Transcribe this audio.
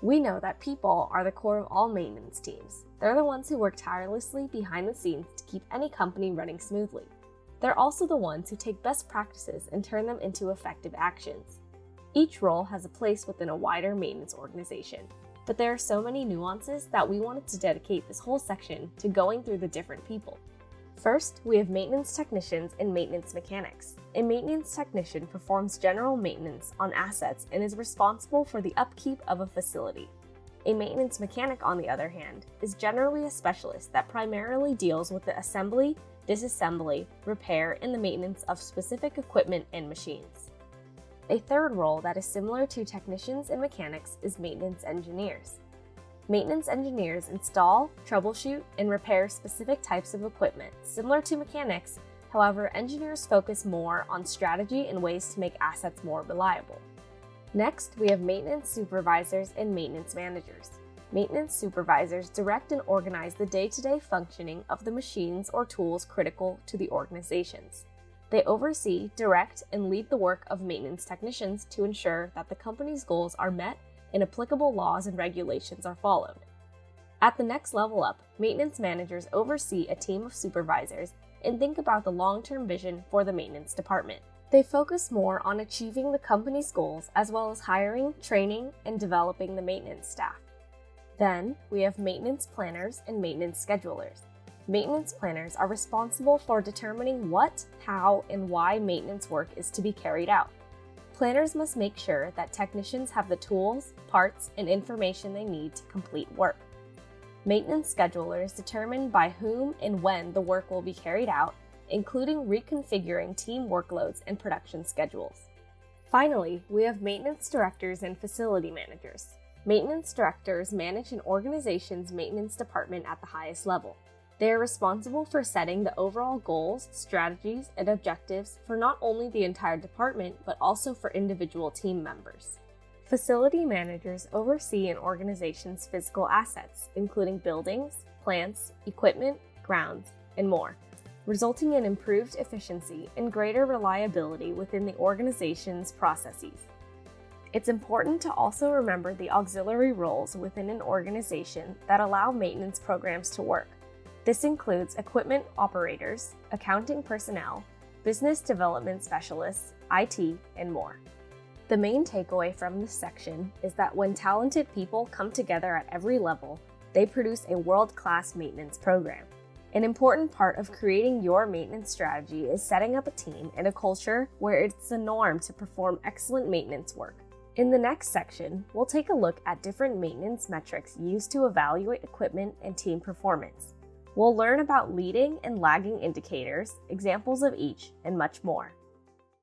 We know that people are the core of all maintenance teams. They're the ones who work tirelessly behind the scenes to keep any company running smoothly. They're also the ones who take best practices and turn them into effective actions. Each role has a place within a wider maintenance organization, but there are so many nuances that we wanted to dedicate this whole section to going through the different people. First, we have maintenance technicians and maintenance mechanics. A maintenance technician performs general maintenance on assets and is responsible for the upkeep of a facility. A maintenance mechanic, on the other hand, is generally a specialist that primarily deals with the assembly, disassembly, repair, and the maintenance of specific equipment and machines. A third role that is similar to technicians and mechanics is maintenance engineers. Maintenance engineers install, troubleshoot, and repair specific types of equipment, similar to mechanics. However, engineers focus more on strategy and ways to make assets more reliable. Next, we have maintenance supervisors and maintenance managers. Maintenance supervisors direct and organize the day-to-day functioning of the machines or tools critical to the organizations. They oversee, direct, and lead the work of maintenance technicians to ensure that the company's goals are met and applicable laws and regulations are followed. At the next level up, maintenance managers oversee a team of supervisors and think about the long-term vision for the maintenance department. They focus more on achieving the company's goals as well as hiring, training, and developing the maintenance staff. Then, we have maintenance planners and maintenance schedulers. Maintenance planners are responsible for determining what, how, and why maintenance work is to be carried out. Planners must make sure that technicians have the tools, parts, and information they need to complete work. Maintenance schedulers determine by whom and when the work will be carried out, including reconfiguring team workloads and production schedules. Finally, we have maintenance directors and facility managers. Maintenance directors manage an organization's maintenance department at the highest level. They are responsible for setting the overall goals, strategies, and objectives for not only the entire department, but also for individual team members. Facility managers oversee an organization's physical assets, including buildings, plants, equipment, grounds, and more, resulting in improved efficiency and greater reliability within the organization's processes. It's important to also remember the auxiliary roles within an organization that allow maintenance programs to work. This includes equipment operators, accounting personnel, business development specialists, IT, and more. The main takeaway from this section is that when talented people come together at every level, they produce a world-class maintenance program. An important part of creating your maintenance strategy is setting up a team and a culture where it's the norm to perform excellent maintenance work. In the next section, we'll take a look at different maintenance metrics used to evaluate equipment and team performance. We'll learn about leading and lagging indicators, examples of each, and much more.